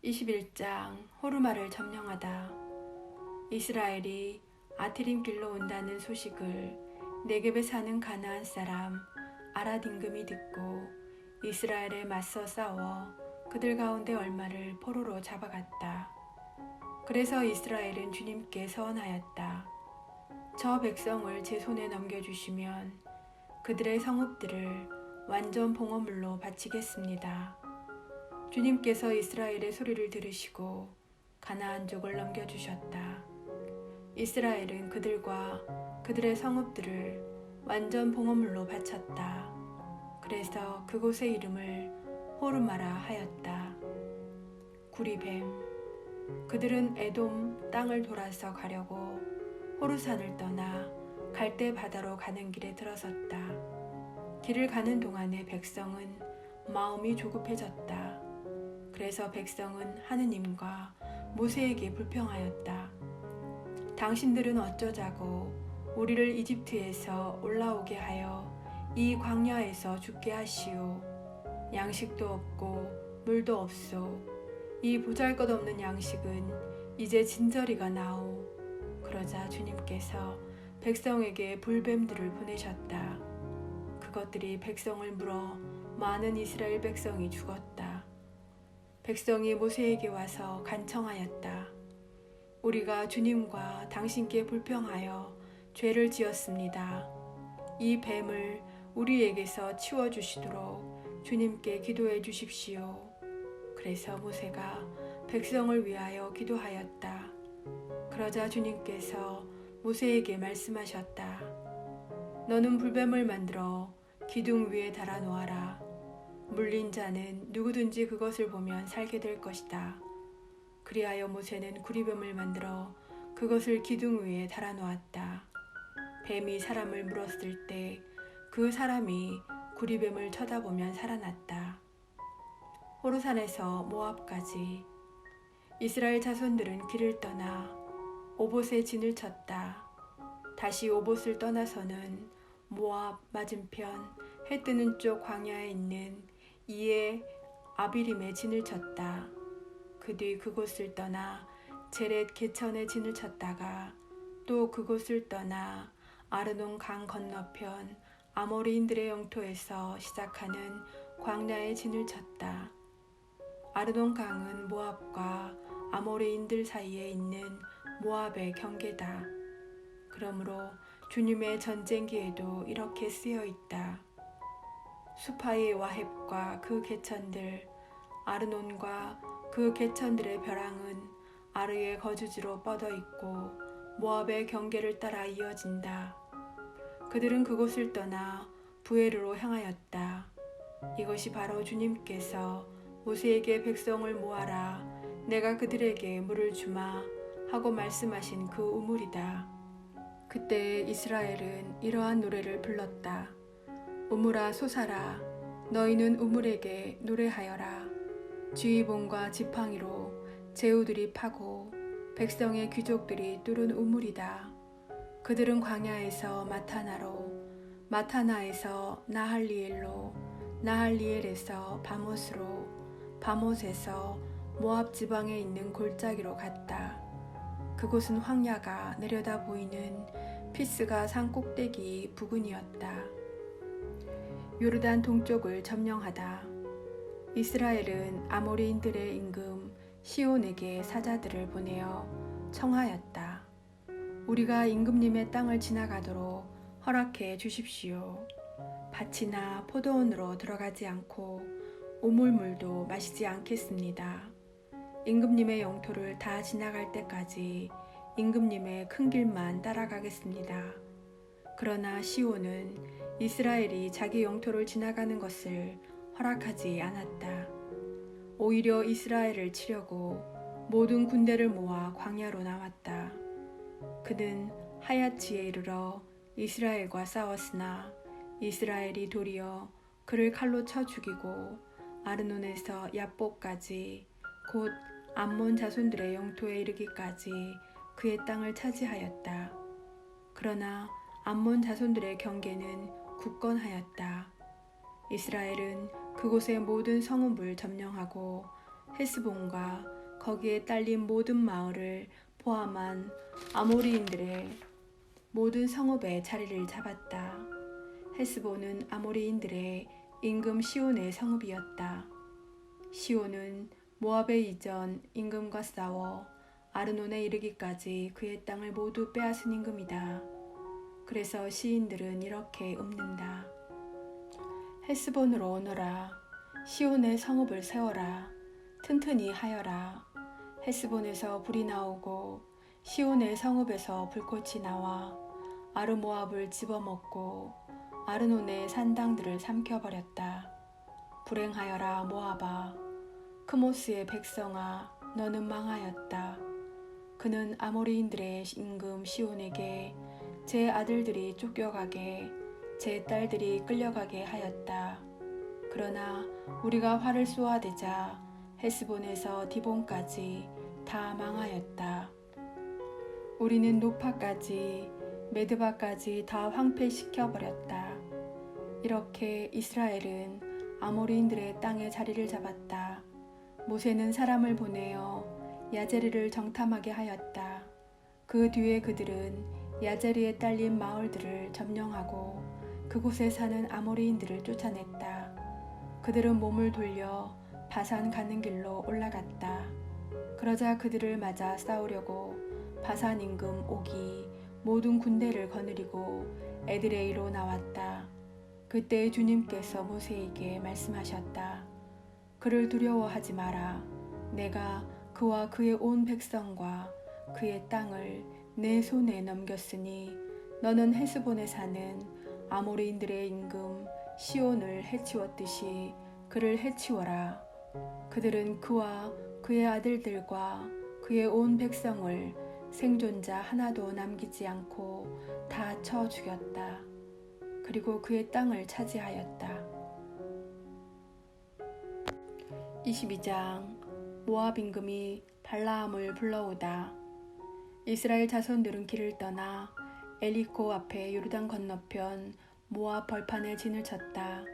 21장 호르마를 점령하다. 이스라엘이 아트림 길로 온다는 소식을 네겝에 사는 가나안 사람 아랏 임금이 듣고 이스라엘에 맞서 싸워 그들 가운데 얼마를 포로로 잡아갔다. 그래서 이스라엘은 주님께 서원하였다. 저 백성을 제 손에 넘겨주시면 그들의 성읍들을 완전 봉헌물로 바치겠습니다. 주님께서 이스라엘의 소리를 들으시고 가나안족을 넘겨주셨다. 이스라엘은 그들과 그들의 성읍들을 완전 봉헌물로 바쳤다. 그래서 그곳의 이름을 호르마라 하였다. 구리뱀. 그들은 에돔 땅을 돌아서 가려고 호르산을 떠나 갈대 바다로 가는 길에 들어섰다. 길을 가는 동안에 백성은 마음이 조급해졌다. 그래서 백성은 하느님과 모세에게 불평하였다. 당신들은 어쩌자고 우리를 이집트에서 올라오게 하여 이 광야에서 죽게 하시오. 양식도 없고 물도 없소. 이 보잘것없는 양식은 이제 진저리가 나오. 그러자 주님께서 백성에게 불뱀들을 보내셨다. 그것들이 백성을 물어 많은 이스라엘 백성이 죽었다. 백성이 모세에게 와서 간청하였다. 우리가 주님과 당신께 불평하여 죄를 지었습니다. 이 뱀을 우리에게서 치워주시도록 주님께 기도해 주십시오. 그래서 모세가 백성을 위하여 기도하였다. 그러자 주님께서 모세에게 말씀하셨다. 너는 불뱀을 만들어 기둥 위에 달아 놓아라. 물린 자는 누구든지 그것을 보면 살게 될 것이다. 그리하여 모세는 구리뱀을 만들어 그것을 기둥 위에 달아 놓았다. 뱀이 사람을 물었을 때 그 사람이 구리뱀을 쳐다보면 살아났다. 호르산에서 모압까지. 이스라엘 자손들은 길을 떠나 오봇에 진을 쳤다. 다시 오봇을 떠나서는 모압 맞은편 해 뜨는 쪽 광야에 있는 이에 아비림에 진을 쳤다. 그 뒤 그곳을 떠나 제렛 게천에 진을 쳤다가 또 그곳을 떠나 아르논 강 건너편 아모리인들의 영토에서 시작하는 광야에 진을 쳤다. 아르논 강은 모압과 아모리인들 사이에 있는 모압의 경계다. 그러므로 주님의 전쟁기에도 이렇게 쓰여 있다. 수파의 와헵과 그 개천들, 아르논과 그 개천들의 벼랑은 아르의 거주지로 뻗어 있고 모압의 경계를 따라 이어진다. 그들은 그곳을 떠나 부에르로 향하였다. 이것이 바로 주님께서 모세에게 백성을 모아라, 내가 그들에게 물을 주마 하고 말씀하신 그 우물이다. 그때 이스라엘은 이러한 노래를 불렀다. 우물아 솟아라, 너희는 우물에게 노래하여라. 지휘봉과 지팡이로 제후들이 파고 백성의 귀족들이 뚫은 우물이다. 그들은 광야에서 마타나로, 마타나에서 나할리엘로, 나할리엘에서 바못으로, 바못에서 모압 지방에 있는 골짜기로 갔다. 그곳은 황야가 내려다 보이는 피스가 산 꼭대기 부근이었다. 요르단 동쪽을 점령하다. 이스라엘은 아모리인들의 임금 시온에게 사자들을 보내어 청하였다. 우리가 임금님의 땅을 지나가도록 허락해 주십시오. 밭이나 포도원으로 들어가지 않고 우물물도 마시지 않겠습니다. 임금님의 영토를 다 지나갈 때까지 임금님의 큰 길만 따라가겠습니다. 그러나 시온은 이스라엘이 자기 영토를 지나가는 것을 허락하지 않았다. 오히려 이스라엘을 치려고 모든 군대를 모아 광야로 나왔다. 그는 하야치에 이르러 이스라엘과 싸웠으나 이스라엘이 도리어 그를 칼로 쳐 죽이고 아르논에서 얍보까지 곧 암몬 자손들의 영토에 이르기까지 그의 땅을 차지하였다. 그러나 암몬 자손들의 경계는 굳건하였다. 이스라엘은 그곳의 모든 성읍을 점령하고 헤스본과 거기에 딸린 모든 마을을 포함한 아모리인들의 모든 성읍에 자리를 잡았다. 헤스본은 아모리인들의 임금 시온의 성읍이었다. 시온은 모압의 이전 임금과 싸워 아르논에 이르기까지 그의 땅을 모두 빼앗은 임금이다. 그래서 시인들은 이렇게 읊는다. 헤스본으로 오너라. 시온의 성읍을 세워라. 튼튼히 하여라. 헤스본에서 불이 나오고 시온의 성읍에서 불꽃이 나와 아르모압을 집어먹고 아르논의 산당들을 삼켜버렸다. 불행하여라 모압아. 크모스의 백성아, 너는 망하였다. 그는 아모리인들의 임금 시온에게 제 아들들이 쫓겨가게, 제 딸들이 끌려가게 하였다. 그러나 우리가 활을 쏘아대자 헤스본에서 디본까지 다 망하였다. 우리는 노파까지 메드바까지 다 황폐시켜버렸다. 이렇게 이스라엘은 아모리인들의 땅에 자리를 잡았다. 모세는 사람을 보내어 야제리를 정탐하게 하였다. 그 뒤에 그들은 야제리에 딸린 마을들을 점령하고 그곳에 사는 아모리인들을 쫓아냈다. 그들은 몸을 돌려 바산 가는 길로 올라갔다. 그러자 그들을 맞아 싸우려고 바산 임금 옥이 모든 군대를 거느리고 에드레이로 나왔다. 그때 주님께서 모세에게 말씀하셨다. 그를 두려워하지 마라. 내가 그와 그의 온 백성과 그의 땅을 내 손에 넘겼으니 너는 헤스본에 사는 아모리인들의 임금 시온을 해치웠듯이 그를 해치워라. 그들은 그와 그의 아들들과 그의 온 백성을 생존자 하나도 남기지 않고 다 쳐 죽였다. 그리고 그의 땅을 차지하였다. 22장 모압 임금이 발라함을 불러오다. 이스라엘 자손들은 길을 떠나 엘리코 앞에 요르단 건너편 모압 벌판에 진을 쳤다.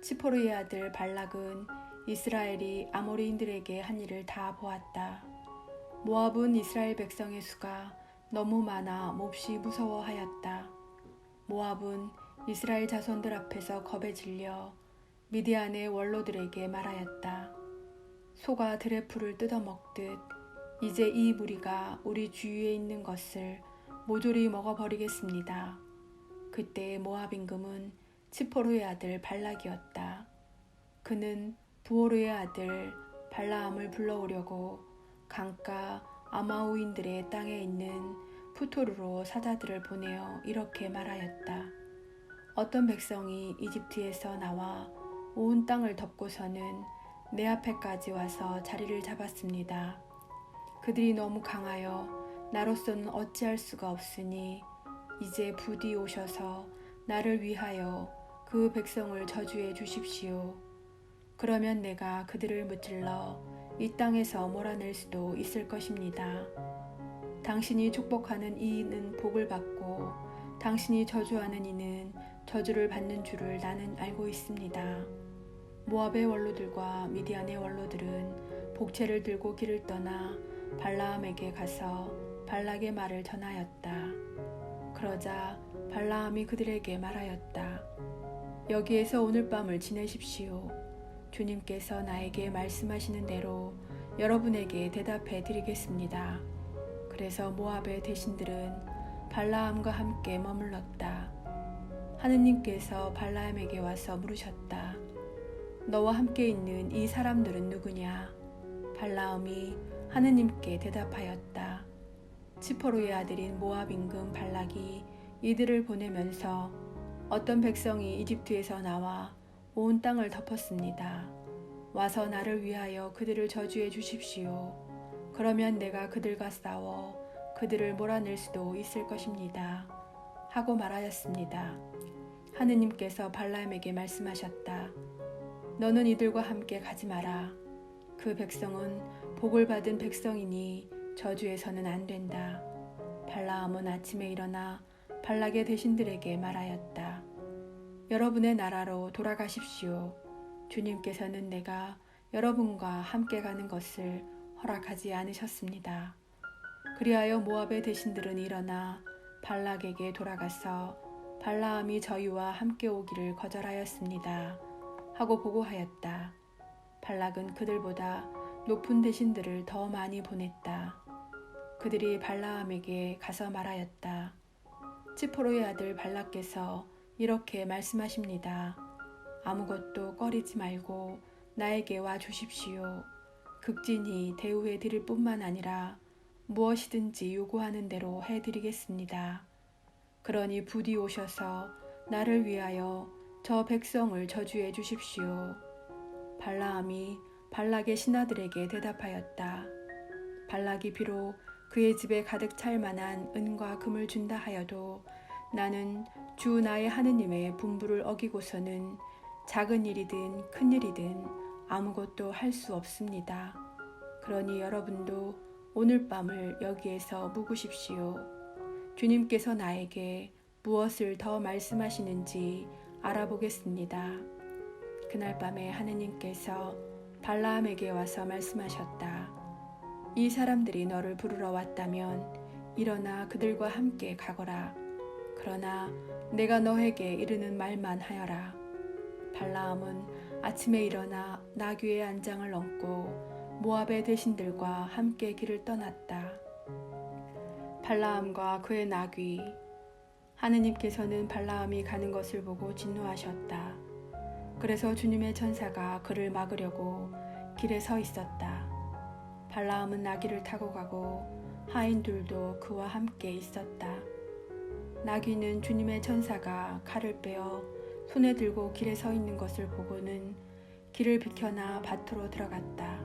치포르의 아들 발락은 이스라엘이 아모리인들에게 한 일을 다 보았다. 모압은 이스라엘 백성의 수가 너무 많아 몹시 무서워하였다. 모압은 이스라엘 자손들 앞에서 겁에 질려 미디안의 원로들에게 말하였다. 소가 들의 풀을 뜯어먹듯 이제 이 무리가 우리 주위에 있는 것을 모조리 먹어버리겠습니다. 그때 모압 임금은 치포르의 아들 발락이었다. 그는 부오르의 아들 발라함을 불러오려고 강가 아마우인들의 땅에 있는 푸토르로 사자들을 보내어 이렇게 말하였다. 어떤 백성이 이집트에서 나와 온 땅을 덮고서는 내 앞에까지 와서 자리를 잡았습니다. 그들이 너무 강하여 나로서는 어찌할 수가 없으니 이제 부디 오셔서 나를 위하여 그 백성을 저주해 주십시오. 그러면 내가 그들을 무찔러 이 땅에서 몰아낼 수도 있을 것입니다. 당신이 축복하는 이는 복을 받고 당신이 저주하는 이는 저주를 받는 줄을 나는 알고 있습니다. 모압의 원로들과 미디안의 원로들은 복채를 들고 길을 떠나 발라함에게 가서 발락의 말을 전하였다. 그러자 발라함이 그들에게 말하였다. 여기에서 오늘 밤을 지내십시오. 주님께서 나에게 말씀하시는 대로 여러분에게 대답해 드리겠습니다. 그래서 모압의 대신들은 발라함과 함께 머물렀다. 하느님께서 발라함에게 와서 물으셨다. 너와 함께 있는 이 사람들은 누구냐? 발라함이 하느님께 대답하였다. 치포르의 아들인 모압 임금 발락이 이들을 보내면서 어떤 백성이 이집트에서 나와 온 땅을 덮었습니다. 와서 나를 위하여 그들을 저주해 주십시오. 그러면 내가 그들과 싸워 그들을 몰아낼 수도 있을 것입니다. 하고 말하였습니다. 하느님께서 발라함에게 말씀하셨다. 너는 이들과 함께 가지 마라. 그 백성은 복을 받은 백성이니 저주해서는 안 된다. 발라함은 아침에 일어나 발락의 대신들에게 말하였다. 여러분의 나라로 돌아가십시오. 주님께서는 내가 여러분과 함께 가는 것을 허락하지 않으셨습니다. 그리하여 모압의 대신들은 일어나 발락에게 돌아가서 발라함이 저희와 함께 오기를 거절하였습니다 하고 보고하였다. 발락은 그들보다 높은 대신들을 더 많이 보냈다. 그들이 발라함에게 가서 말하였다. tsi포로의 아들 발락께서 이렇게 말씀하십니다. 아무것도 꺼리지 말고 나에게 와 주십시오. 극진히 대우해 드릴 뿐만 아니라 무엇이든지 요구하는 대로 해드리겠습니다. 그러니 부디 오셔서 나를 위하여 저 백성을 저주해 주십시오. 발라함이 발락의 신하들에게 대답하였다. 발락이 비록 그의 집에 가득 찰 만한 은과 금을 준다 하여도 나는 주 나의 하느님의 분부를 어기고서는 작은 일이든 큰 일이든 아무것도 할 수 없습니다. 그러니 여러분도 오늘 밤을 여기에서 묵으십시오. 주님께서 나에게 무엇을 더 말씀하시는지 알아보겠습니다. 그날 밤에 하느님께서 발라함에게 와서 말씀하셨다. 이 사람들이 너를 부르러 왔다면 일어나 그들과 함께 가거라. 그러나 내가 너에게 이르는 말만 하여라. 발라함은 아침에 일어나 나귀의 안장을 얹고 모압의 대신들과 함께 길을 떠났다. 발라함과 그의 나귀. 하느님께서는 발라함이 가는 것을 보고 진노하셨다. 그래서 주님의 천사가 그를 막으려고 길에 서 있었다. 발라함은 나귀를 타고 가고 하인들도 그와 함께 있었다. 나귀는 주님의 천사가 칼을 빼어 손에 들고 길에 서 있는 것을 보고는 길을 비켜나 밭으로 들어갔다.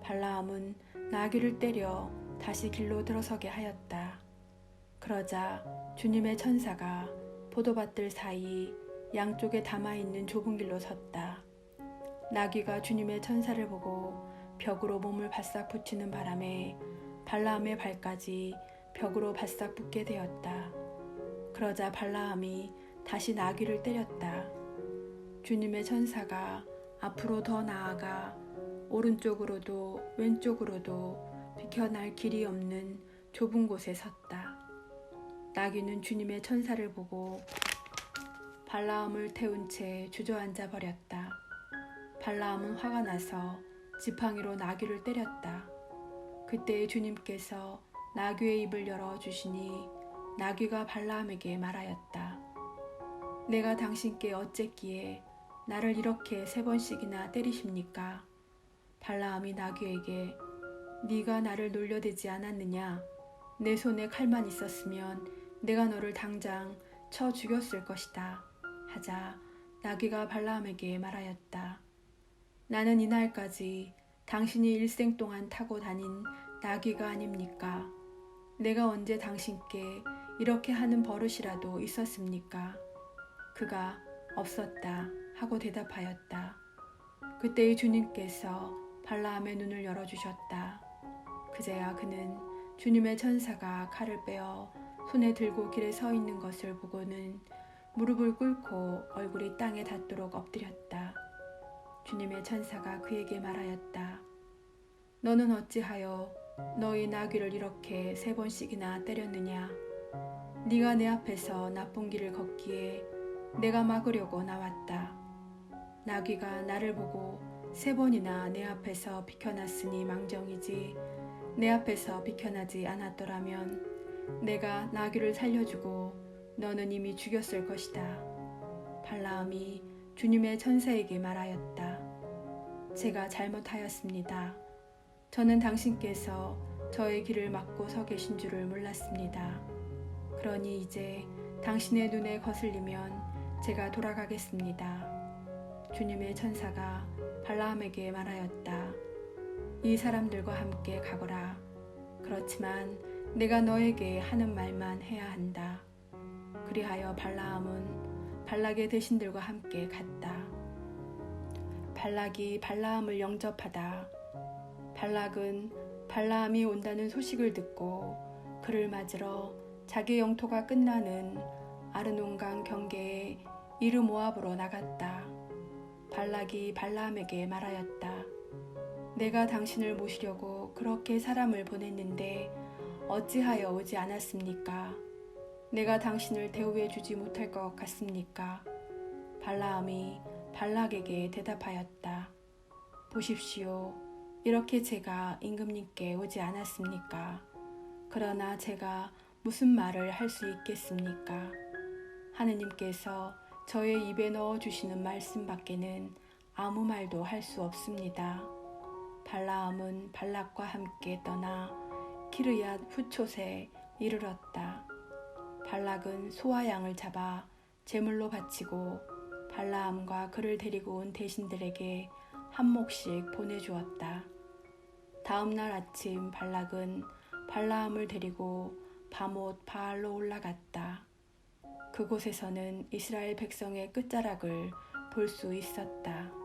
발라함은 나귀를 때려 다시 길로 들어서게 하였다. 그러자 주님의 천사가 포도밭들 사이 양쪽에 담아있는 좁은 길로 섰다. 나귀가 주님의 천사를 보고 벽으로 몸을 바싹 붙이는 바람에 발라함의 발까지 벽으로 바싹 붙게 되었다. 그러자 발라함이 다시 나귀를 때렸다. 주님의 천사가 앞으로 더 나아가 오른쪽으로도 왼쪽으로도 비켜날 길이 없는 좁은 곳에 섰다. 나귀는 주님의 천사를 보고 발라함을 태운 채 주저앉아 버렸다. 발라함은 화가 나서 지팡이로 나귀를 때렸다. 그때 주님께서 나귀의 입을 열어주시니 나귀가 발라함에게 말하였다. 내가 당신께 어쨌기에 나를 이렇게 3번씩이나 때리십니까? 발라함이 나귀에게 네가 나를 놀려대지 않았느냐? 내 손에 칼만 있었으면 내가 너를 당장 쳐 죽였을 것이다. 하자 나귀가 발라함에게 말하였다. 나는 이날까지 당신이 일생 동안 타고 다닌 나귀가 아닙니까? 내가 언제 당신께 이렇게 하는 버릇이라도 있었습니까? 그가 없었다 하고 대답하였다. 그때의 주님께서 발라함의 눈을 열어주셨다. 그제야 그는 주님의 천사가 칼을 빼어 손에 들고 길에 서 있는 것을 보고는 무릎을 꿇고 얼굴이 땅에 닿도록 엎드렸다. 주님의 천사가 그에게 말하였다. 너는 어찌하여 너희 나귀를 이렇게 3번씩이나 때렸느냐? 네가 내 앞에서 나쁜 길을 걷기에 내가 막으려고 나왔다. 나귀가 나를 보고 3번이나 내 앞에서 비켜났으니 망정이지 내 앞에서 비켜나지 않았더라면 내가 나귀를 살려주고 너는 이미 죽였을 것이다. 발라함이 주님의 천사에게 말하였다. 제가 잘못하였습니다. 저는 당신께서 저의 길을 막고 서 계신 줄을 몰랐습니다. 그러니 이제 당신의 눈에 거슬리면 제가 돌아가겠습니다. 주님의 천사가 발라함에게 말하였다. 이 사람들과 함께 가거라. 그렇지만 내가 너에게 하는 말만 해야 한다. 그리하여 발라함은 발락의 대신들과 함께 갔다. 발락이 발라함을 영접하다. 발락은 발라함이 온다는 소식을 듣고 그를 맞으러 자기 영토가 끝나는 아르논강 경계에 이르 모압으로 나갔다. 발락이 발라함에게 말하였다. 내가 당신을 모시려고 그렇게 사람을 보냈는데 어찌하여 오지 않았습니까? 내가 당신을 대우해 주지 못할 것 같습니까? 발라함이 발락에게 대답하였다. 보십시오. 이렇게 제가 임금님께 오지 않았습니까? 그러나 제가 무슨 말을 할 수 있겠습니까? 하느님께서 저의 입에 넣어 주시는 말씀 밖에는 아무 말도 할 수 없습니다. 발라함은 발락과 함께 떠나 키르얏 후촛에 이르렀다. 발락은 소와 양을 잡아 제물로 바치고 발라함과 그를 데리고 온 대신들에게 한 몫씩 보내주었다. 다음 날 아침 발락은 발라함을 데리고 바못 바알로 올라갔다. 그곳에서는 이스라엘 백성의 끝자락을 볼 수 있었다.